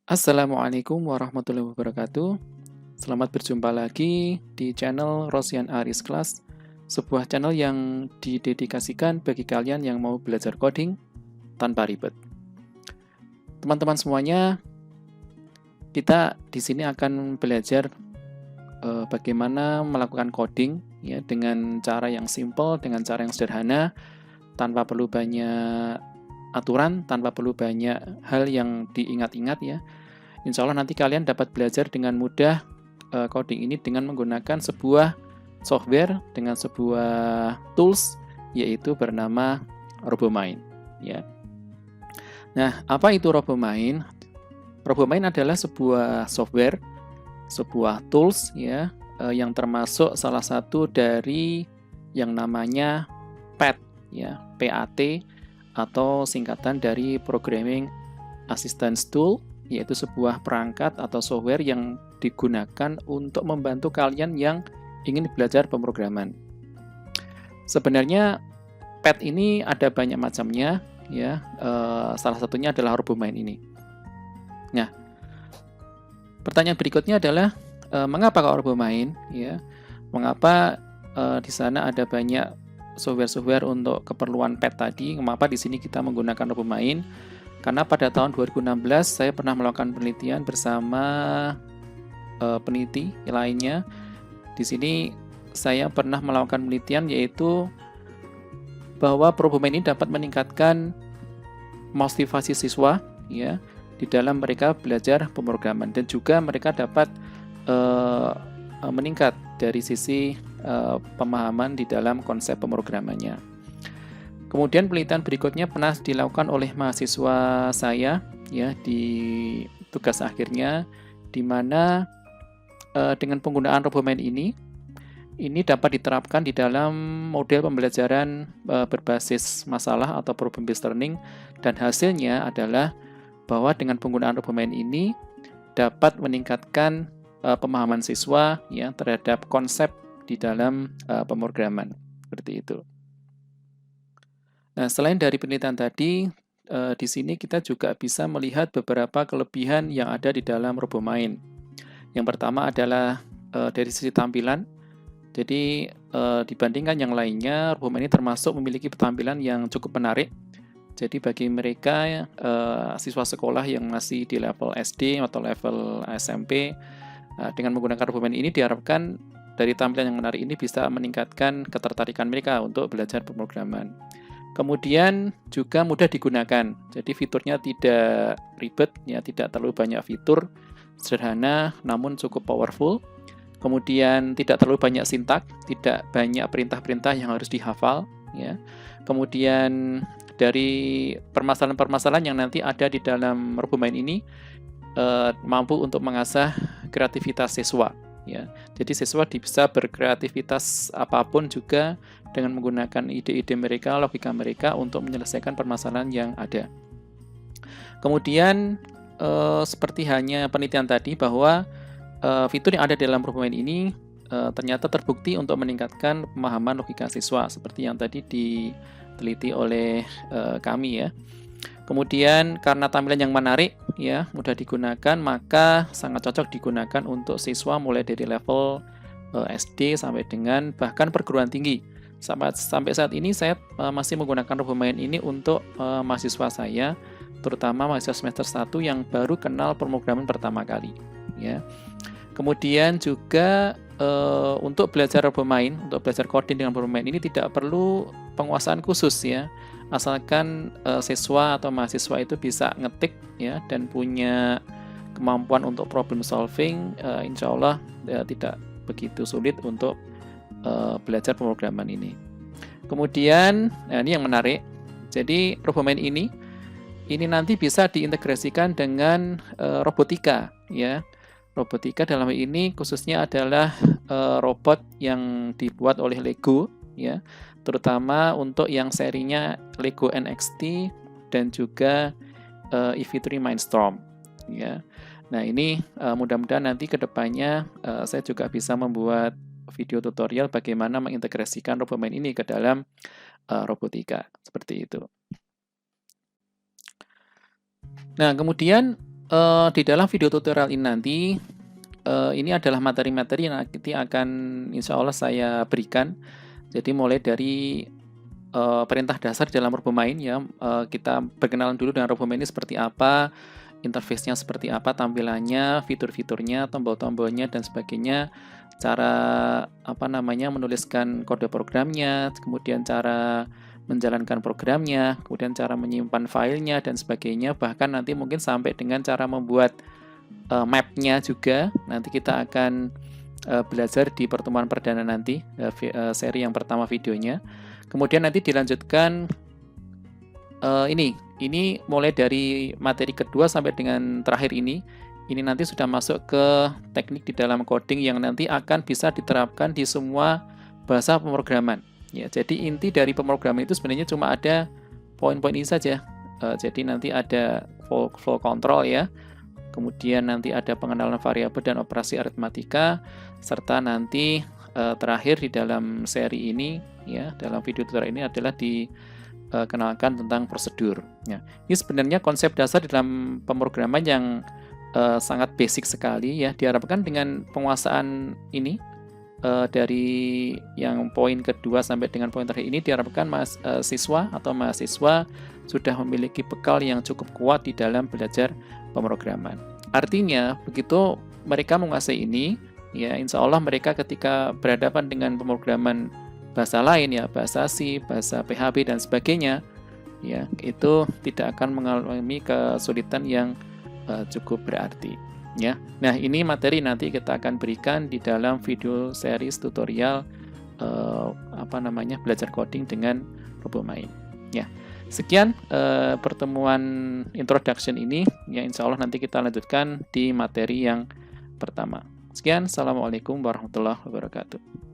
Assalamualaikum warahmatullahi wabarakatuh. Selamat berjumpa lagi di channel Rosyan Aris Class, sebuah channel yang didedikasikan bagi kalian yang mau belajar coding tanpa ribet. Teman-teman semuanya, kita di sini akan belajar bagaimana melakukan coding ya dengan cara yang simple, dengan cara yang sederhana, tanpa perlu banyak aturan, tanpa perlu banyak hal yang diingat-ingat ya. Insya Allah nanti kalian dapat belajar dengan mudah coding ini dengan menggunakan sebuah software, dengan sebuah tools, yaitu bernama RoboMind. Ya. Nah, apa itu RoboMind? RoboMind adalah sebuah software, sebuah tools ya, yang termasuk salah satu dari yang namanya PAT, ya, PAT, atau singkatan dari Programming Assistance Tool, yaitu sebuah perangkat atau software yang digunakan untuk membantu kalian yang ingin belajar pemrograman. Sebenarnya PAT ini ada banyak macamnya, ya. Salah satunya adalah RoboMind ini. Nah, pertanyaan berikutnya adalah mengapa kok RoboMind? Ya, mengapa di sana ada banyak software-software untuk keperluan PAT tadi? Mengapa di sini kita menggunakan RoboMind? Karena pada tahun 2016 saya pernah melakukan penelitian bersama peneliti lainnya. Di sini saya pernah melakukan penelitian yaitu bahwa RoboMind ini dapat meningkatkan motivasi siswa ya di dalam mereka belajar pemrograman, dan juga mereka dapat meningkat dari sisi pemahaman di dalam konsep pemrogramannya. Kemudian penelitian berikutnya pernah dilakukan oleh mahasiswa saya ya di tugas akhirnya, di mana dengan penggunaan RoboMind ini dapat diterapkan di dalam model pembelajaran berbasis masalah atau problem based learning, dan hasilnya adalah bahwa dengan penggunaan RoboMind ini dapat meningkatkan pemahaman siswa ya terhadap konsep di dalam pemrograman seperti itu. Nah, selain dari penelitian tadi, di sini kita juga bisa melihat beberapa kelebihan yang ada di dalam RoboMind. Yang pertama adalah dari sisi tampilan. Jadi, dibandingkan yang lainnya, RoboMind ini termasuk memiliki tampilan yang cukup menarik. Jadi, bagi mereka siswa sekolah yang masih di level SD atau level SMP, dengan menggunakan RoboMind ini diharapkan dari tampilan yang menarik ini bisa meningkatkan ketertarikan mereka untuk belajar pemrograman. Kemudian juga mudah digunakan, jadi fiturnya tidak ribet, ya tidak terlalu banyak fitur, sederhana namun cukup powerful. Kemudian tidak terlalu banyak sintak, tidak banyak perintah-perintah yang harus dihafal. Ya. Kemudian dari permasalahan-permasalahan yang nanti ada di dalam RoboMind ini mampu untuk mengasah kreativitas siswa. Ya. Jadi siswa bisa berkreativitas apapun juga dengan menggunakan ide-ide mereka, logika mereka untuk menyelesaikan permasalahan yang ada. Kemudian seperti hanya penelitian tadi bahwa fitur yang ada dalam RoboMind ini ternyata terbukti untuk meningkatkan pemahaman logika siswa seperti yang tadi diteliti oleh kami ya. Kemudian karena tampilan yang menarik ya, mudah digunakan, maka sangat cocok digunakan untuk siswa mulai dari level SD sampai dengan bahkan perguruan tinggi. Sampai saat ini saya masih menggunakan RoboMind ini untuk mahasiswa saya, terutama mahasiswa semester 1 yang baru kenal pemrograman pertama kali ya. Kemudian juga untuk belajar RoboMind, untuk belajar coding dengan RoboMind ini tidak perlu penguasaan khusus ya. Asalkan siswa atau mahasiswa itu bisa ngetik ya dan punya kemampuan untuk problem solving, insya Allah tidak begitu sulit untuk belajar pemrograman ini. Kemudian ini yang menarik. Jadi RoboMind ini nanti bisa diintegrasikan dengan robotika ya. Robotika dalam hal ini khususnya adalah robot yang dibuat oleh Lego ya, terutama untuk yang serinya Lego NXT dan juga EV3 Mindstorm ya. Nah, ini mudah-mudahan nanti kedepannya saya juga bisa membuat video tutorial bagaimana mengintegrasikan RoboMind ini ke dalam robotika seperti itu. Nah, kemudian Di dalam video tutorial ini nanti, ini adalah materi-materi yang nanti akan insya Allah saya berikan. Jadi mulai dari perintah dasar dalam RoboMain ya, kita berkenalan dulu dengan RoboMain ini seperti apa, interface-nya seperti apa, tampilannya, fitur-fiturnya, tombol-tombolnya dan sebagainya, cara menuliskan kode programnya, kemudian cara menjalankan programnya, kemudian cara menyimpan filenya dan sebagainya, bahkan nanti mungkin sampai dengan cara membuat map-nya juga. Nanti kita akan belajar di pertemuan perdana nanti, seri yang pertama videonya. Kemudian nanti dilanjutkan ini mulai dari materi kedua sampai dengan terakhir ini nanti sudah masuk ke teknik di dalam coding yang nanti akan bisa diterapkan di semua bahasa pemrograman. Ya, jadi inti dari pemrograman itu sebenarnya cuma ada poin-poin ini saja. Jadi nanti ada flow control ya, kemudian nanti ada pengenalan variabel dan operasi aritmatika, serta nanti terakhir di dalam seri ini ya, dalam video tutorial ini adalah dikenalkan tentang prosedur. Ya, ini sebenarnya konsep dasar dalam pemrograman yang sangat basic sekali ya. Diharapkan dengan penguasaan ini dari yang poin kedua sampai dengan poin terakhir ini, diharapkan siswa atau mahasiswa sudah memiliki bekal yang cukup kuat di dalam belajar pemrograman. Artinya begitu mereka menguasai ini, ya insya Allah mereka ketika berhadapan dengan pemrograman bahasa lain ya, bahasa C, bahasa PHP dan sebagainya, ya itu tidak akan mengalami kesulitan yang cukup berarti. Ya, nah ini materi nanti kita akan berikan di dalam video series tutorial belajar coding dengan RoboMain. Ya, sekian pertemuan introduction ini. Ya, insya Allah nanti kita lanjutkan di materi yang pertama. Sekian, assalamualaikum warahmatullahi wabarakatuh.